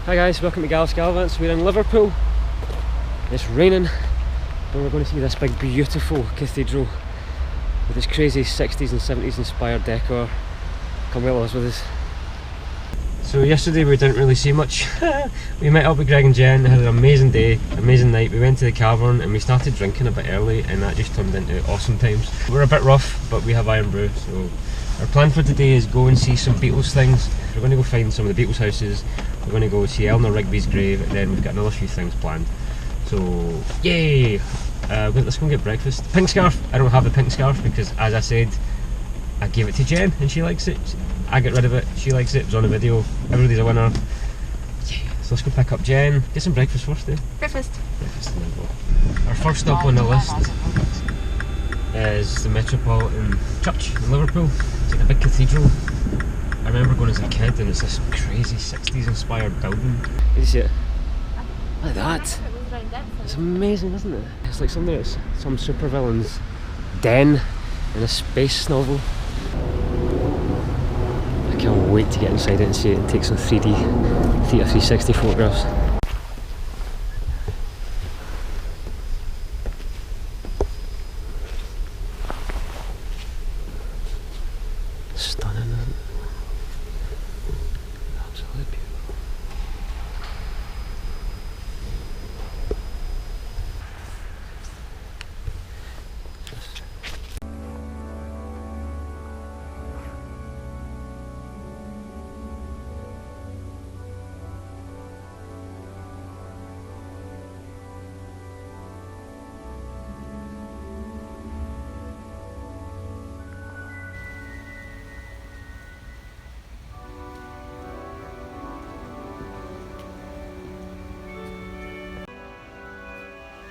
Hi guys, welcome to Gallus Gallivants. We're in Liverpool. It's raining and we're going to see this big beautiful cathedral with its crazy 60s and 70s inspired decor. Come with us with us. So yesterday we didn't really see much. We met up with Greg and Jen, had an amazing day, amazing night. We went to the cavern and we started drinking a bit early and that just turned into awesome times. We're a bit rough but we have iron brew, so our plan for today is go and see some Beatles things. We're going to go find some of the Beatles houses. We're going to go see Eleanor Rigby's grave and then we've got another few things planned. So yay! Let's go and get breakfast. Pink scarf. I don't have the pink scarf because, as I said, I gave it to Jen and she likes it. I get rid of it, she likes it, it was on a video, everybody's a winner. Yeah. So let's go pick up Jen, get some breakfast first, eh? Breakfast. Breakfast and then go. Our first stop on the list is the Metropolitan Church in Liverpool. It's like a big cathedral. I remember going as a kid and it's this crazy 60s inspired building. Did you see it? Look at that! It's amazing, isn't it? It's like something that's some supervillain's den in a space novel. I can't wait to get inside it and see it and take some 3D Theatre 360 photographs. Stunning, isn't it? Absolutely beautiful.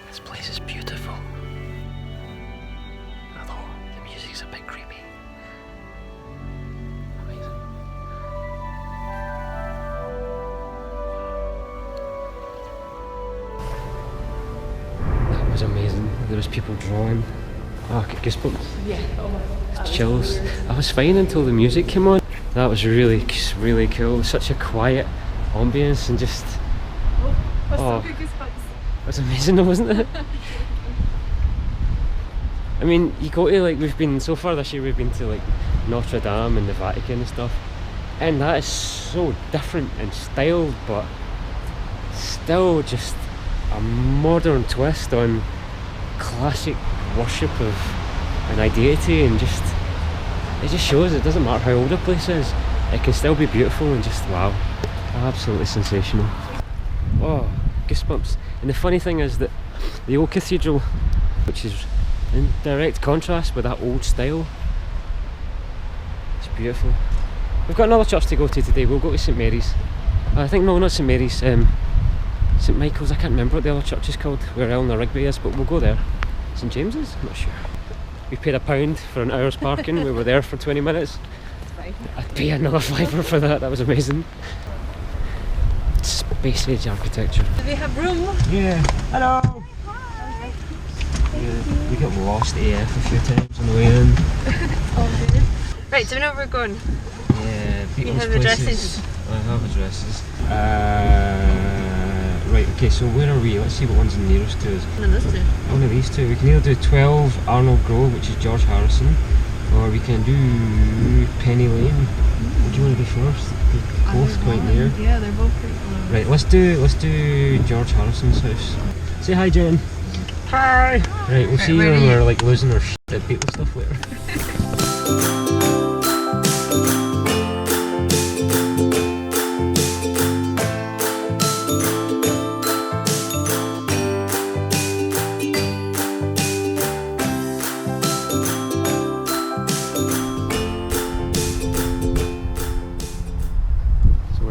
This place is beautiful. Although the music's a bit creepy. Amazing. That was amazing. There was people drawing. Oh, I get goosebumps. Yeah. It's chills. I was fine until the music came on. That was really cool. Such a quiet ambience and just. Oh. That's amazing though, wasn't it? I mean, you go to like, we've been, so far this year we've been to like Notre Dame and the Vatican and stuff, and that is so different in style but still just a modern twist on classic worship of an deity, and just, it just shows it doesn't matter how old a place is, it can still be beautiful and just wow, absolutely sensational. Oh, goosebumps. And the funny thing is that the old cathedral, which is in direct contrast with that old style, it's beautiful. We've got another church to go to today. We'll go to St Mary's. I think, no, not St Mary's, St Michael's. I can't remember what the other church is called, where Eleanor Rigby is, but we'll go there. St James's? I'm not sure. We paid £1 for an hour's parking. We were there for 20 minutes. I'd pay another £5 for that. That was amazing. Space age architecture. Do they have room? Yeah. Hello. Hi. Yeah, we got lost AF a few times on the way in. Oh, good. Right, do we know where we're going? Yeah, Beatles We have places. addresses. I have addresses. Right, okay, so where are we? Let's see what one's nearest to us. One of those two. One of these two. We can either do 12 Arnold Grove, which is George Harrison, or we can do Penny Lane. What do you want to do first? They're both quite near. Yeah, they're both pretty close. Right, let's do George Harrison's house. Say hi, Jen. Hi. Right, we'll see you when we're like losing our shit at Beatles stuff later.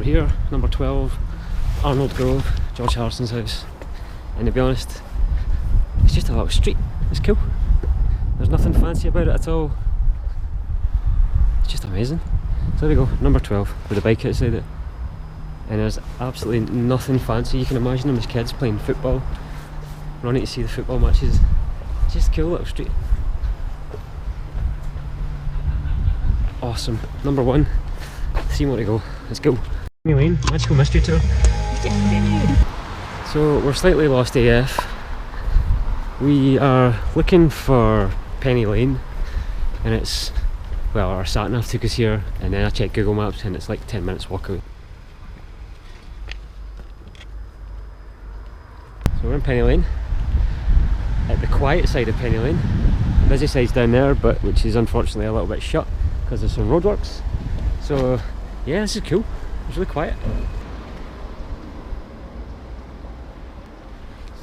Here, number 12, Arnold Grove, George Harrison's house. And to be honest, it's just a little street. It's cool. There's nothing fancy about it at all. It's just amazing. So there we go, number 12, with a bike outside it. And there's absolutely nothing fancy. You can imagine them as kids playing football, running to see the football matches. It's just a cool little street. Awesome. Number 1. 3 more to go. Let's go. Elaine, Magical Mystery Tour. So we're slightly lost AF. We are looking for Penny Lane, and it's, well, our sat nav took us here, and then I checked Google Maps and it's like 10 minutes walk away. So we're in Penny Lane, at the quiet side of Penny Lane. The busy side's down there, but which is unfortunately a little bit shut because there's some roadworks. So yeah, this is cool. It's really quiet.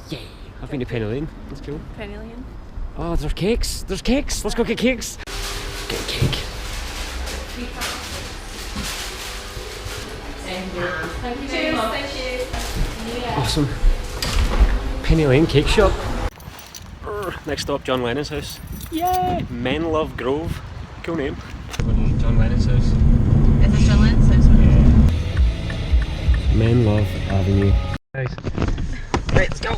Yay! I've been to Penny Lane. That's cool. Penny Lane. Oh, there's cakes! There's cakes! Let's go get cakes! Get a cake. Thank you very much. Thank you. Awesome. Penny Lane cake shop. Next stop, John Lennon's house. Yay! Menlove Grove. Cool name. John Lennon's house. Is this John Lennon's house? Menlove Avenue. Nice. Right, let's go.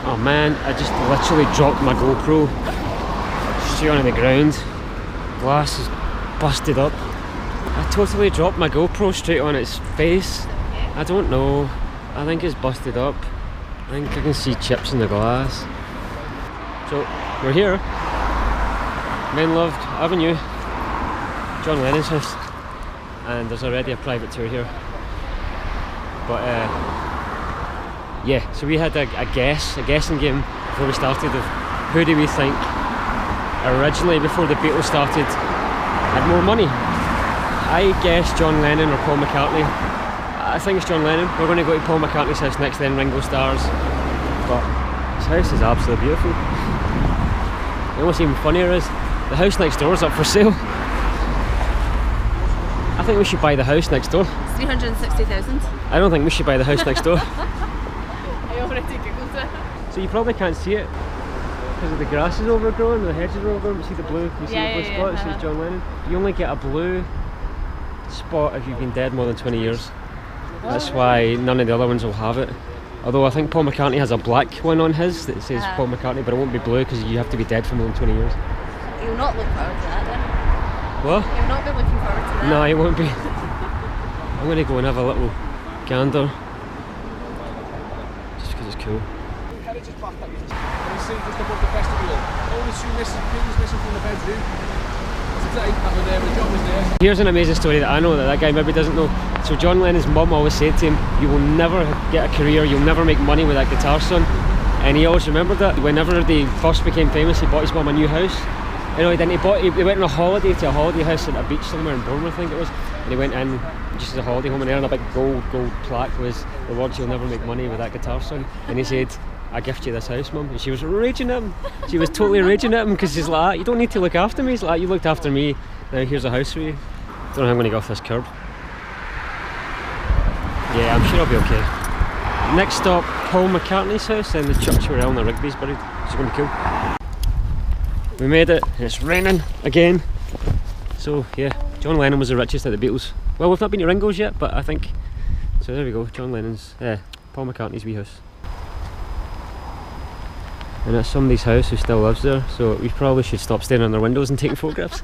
Oh man, I just literally dropped my GoPro straight on the ground. Glass is busted up. I totally dropped my GoPro straight on its face. I don't know. I think it's busted up. I think I can see chips in the glass. So we're here. Menlove Avenue. John Lennon's house. And there's already a private tour here. But yeah, so we had a guessing game before we started of who do we think originally, before the Beatles started, had more money. I guessed John Lennon or Paul McCartney. I think it's John Lennon. We're going to go to Paul McCartney's house next, then Ringo Starr's. But his house is absolutely beautiful. And what's even funnier is the house next door is up for sale. I think we should buy the house next door. It's 360,000. I don't think we should buy the house next door. I already googled it. So you probably can't see it because of the grass is overgrown, the hedges are overgrown, but see the blue, you see the blue spot, it says John Lennon. You only get a blue spot if you've been dead more than 20 years. That's why none of the other ones will have it. Although I think Paul McCartney has a black one on his that says Paul McCartney, but it won't be blue because you have to be dead for more than 20 years. You'll not look forward to that then? What? You'll not be looking forward to that? No, you won't be. I'm going to go and have a little gander. Just because it's cool. Just above the vestibule. Only two things missing from the bedroom. Today, the job was there. Here's an amazing story that I know that guy maybe doesn't know. So John Lennon's mum always said to him, you will never get a career, you'll never make money with that guitar, son. And he always remembered that. Whenever they first became famous, he bought his mum a new house. You know, he didn't. He went on a holiday to a holiday house at a beach somewhere in Bournemouth, I think it was. And he went in just as a holiday home, and there on a big gold plaque was the words, "You'll never make money with that guitar, son." And he said, "I gift you this house, mum." And she was raging at him. She was totally raging at him because he's like, "You don't need to look after me." He's like, "You looked after me. Now here's a house for you." Don't know how I'm going to get off this curb. Yeah, I'm sure I'll be okay. Next stop, Paul McCartney's house and the church where Eleanor Rigby's buried. It's going to be cool. We made it, and it's raining again. So yeah, John Lennon was the richest of the Beatles. Well, we've not been to Ringo's yet, but I think so. There we go, John Lennon's, Paul McCartney's wee house, and that's somebody's house who still lives there. So we probably should stop staring on their windows and taking photographs.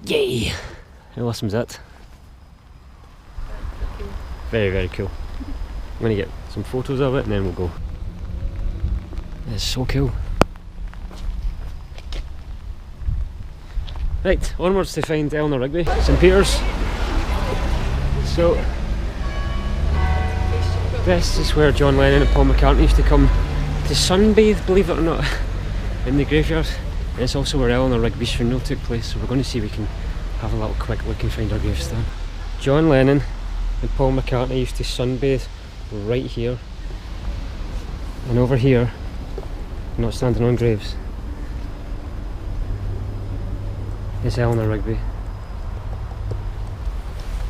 Yay! How awesome's that? Very, very cool. I'm gonna get some photos of it and then we'll go. It's so cool. Right, onwards to find Eleanor Rigby, St Peter's. So, this is where John Lennon and Paul McCartney used to come to sunbathe, believe it or not, in the graveyard. And it's also where Eleanor Rigby's funeral took place, so we're going to see if we can have a little quick look and find her gravestone. John Lennon and Paul McCartney used to sunbathe right here. And over here, not standing on graves, is Eleanor Rigby.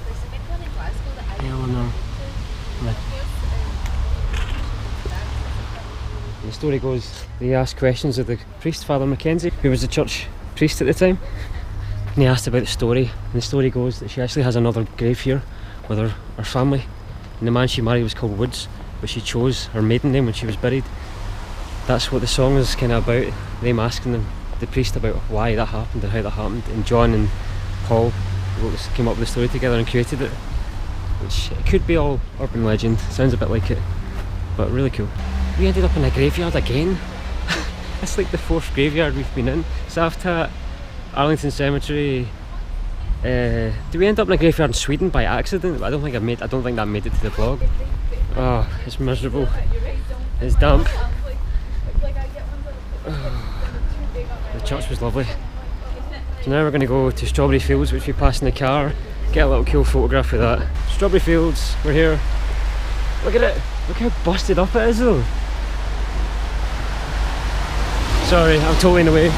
There's a big one in Glasgow that I Eleanor Rigby. The story goes, they asked questions of the priest, Father Mackenzie, who was the church priest at the time, and he asked about the story, and the story goes that she actually has another grave here with her family, and the man she married was called Woods, but she chose her maiden name when she was buried. That's what the song is kind of about, them asking the priest about why that happened and how that happened, and John and Paul came up with the story together and created it. which it could be all urban legend, sounds a bit like it, but really cool. We ended up in a graveyard again. It's like the 4th graveyard we've been in. Saftat, Arlington Cemetery. Did we end up in a graveyard in Sweden by accident? I don't think that made it to the vlog. Oh, it's miserable. It's damp. The church was lovely. So now we're going to go to Strawberry Fields, which we pass in the car. Get a little cool photograph of that. Strawberry Fields, we're here. Look at it. Look how busted up it is though. Sorry, I'm totally in the way.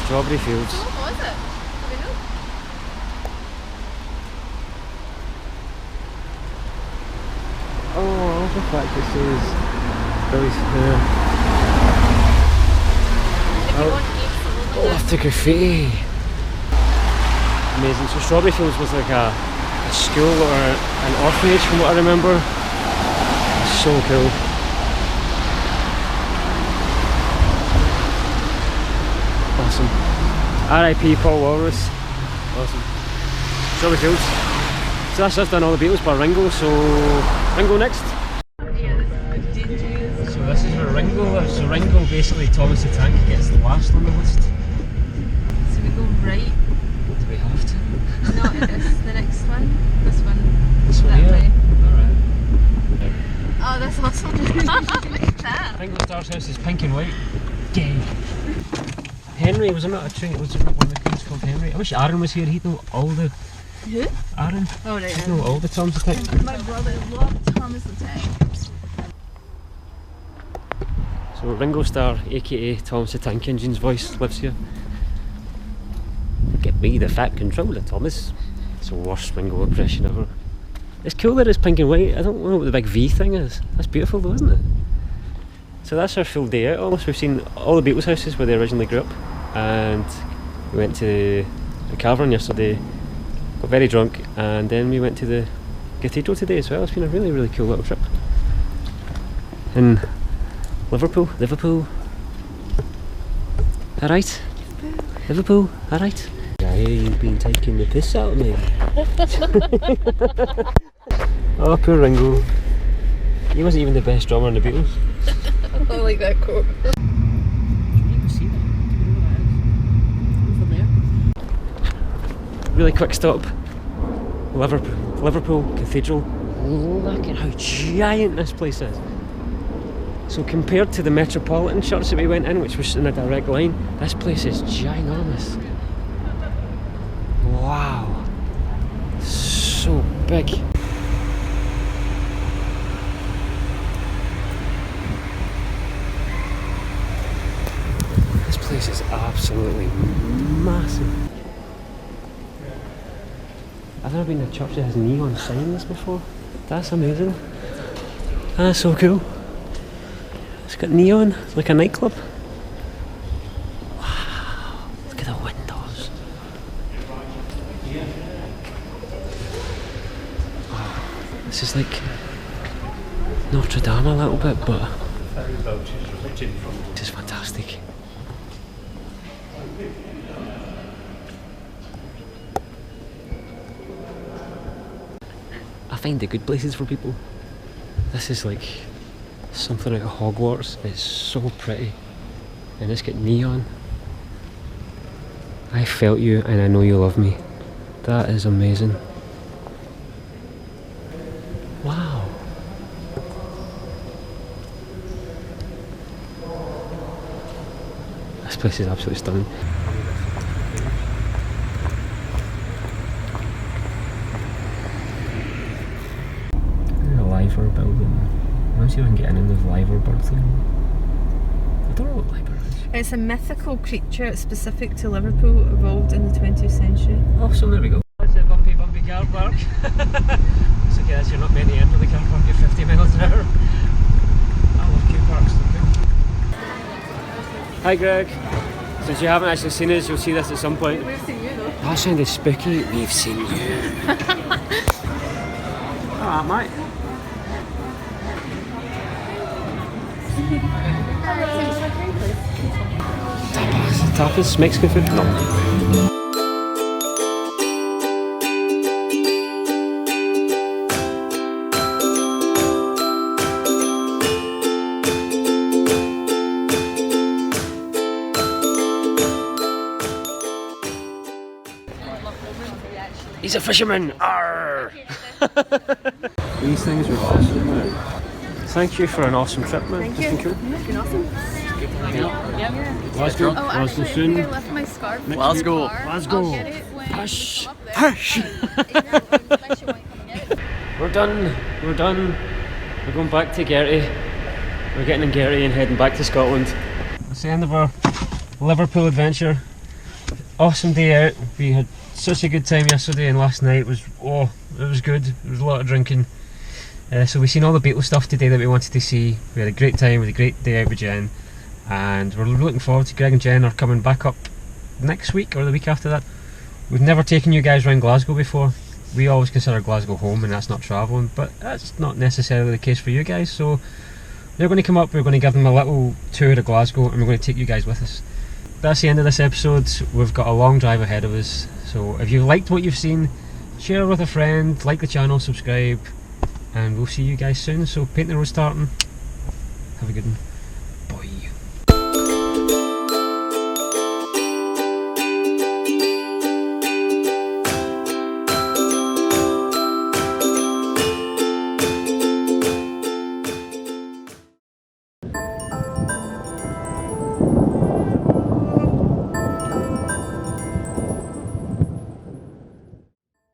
Strawberry Fields. What was it? Do we know? Oh, I love the fact it says Billy's here. If you want to eat some Oh, after graffiti. Amazing. So Strawberry Fields was like a school or an orphanage from what I remember. It's so cool. Awesome. R.I.P. Paul Walrus. Awesome. Strawberry Fields. So that's us done all the Beatles by Ringo, so Ringo next. So this is where Ringo lives. So Ringo, basically Thomas the Tank, gets the last on the list. So we go right. Do we have to? No, it's the next one. This one. This one That here? way. Alright. Oh, that's awesome. Look at that. Ringo Starr's house is pink and white. Gay. Henry was not a train, was one of the kids called Henry. I wish Aaron was here, he'd know all the... Who? Aaron? Oh, right. He'd know all the Thomas the Tank. My brother loved Thomas the Tank. So Ringo Starr, aka Thomas the Tank Engine's voice, lives here. Get me the fat controller, Thomas. It's the worst Ringo impression ever. It's cool that it's pink and white. I don't know what the big V thing is. That's beautiful though, isn't it? So that's our full day out almost. We've seen all the Beatles houses where they originally grew up, and we went to the cavern yesterday, got very drunk, and then we went to the cathedral today as well. It's been a really, really cool little trip. In Liverpool. Alright? Liverpool, alright? I hear you've been taking the piss out of me. Oh, poor Ringo. He wasn't even the best drummer in the Beatles. I like that quote. Do you even see that? Do you know what that is? Over there. Really quick stop. Liverpool Cathedral. Look at how giant this place is. So compared to the Metropolitan Church that we went in, which was in a direct line, this place is ginormous. Wow. So big. This place is absolutely massive. I've never been to a church that has neon signs before. That's amazing. That's so cool. It's got neon, like a nightclub. Wow, look at the windows. Wow, this is like Notre Dame a little bit, but this is fantastic. I find the good places for people. This is like something out of Hogwarts. It's so pretty, and it's got neon. I felt you and I know you love me. That is amazing. Wow. This place is absolutely stunning. The Liver building. Let's see if I can get in the Liver bird thing. I don't know what Liver is. It's a mythical creature specific to Liverpool, evolved in the 20th century. Oh, so there we go. That's a bumpy car park. It's okay, as you're not meant to enter the car park at 50 miles an hour. I love car parks, they're cool. Hi Greg. Since you haven't actually seen us, you'll see this at some point. We've seen you though. That sounded spooky. We've seen you. Alright, mate. Tapas, Mexican food? No. He's a fisherman! Arr! These things are awesome, man. Thank you for an awesome trip, man. Thank you. Cool. It's been awesome. Glasgow. Oh, Glasgow actually, soon. I left my scarf. Glasgow. Glasgow. I'll get it when Hush. I'm up there. Hush! Hush! We're done. We're done. We're going back to Gertie. We're getting in Gertie and heading back to Scotland. That's the end of our Liverpool adventure. Awesome day out. We had such a good time yesterday, and last night was, oh, it was good. There was a lot of drinking. So we've seen all the Beatles stuff today that we wanted to see. We had a great time, we had a great day out with Jen, and we're looking forward to Greg and Jen are coming back up next week or the week after that. We've never taken you guys around Glasgow before. We always consider Glasgow home, and that's not travelling, but that's not necessarily the case for you guys. So they're going to come up, we're going to give them a little tour of Glasgow, and we're going to take you guys with us. That's the end of this episode. We've got a long drive ahead of us, so if you liked what you've seen, share with a friend, like the channel, subscribe, and we'll see you guys soon. So paint the road starting. Have a good one.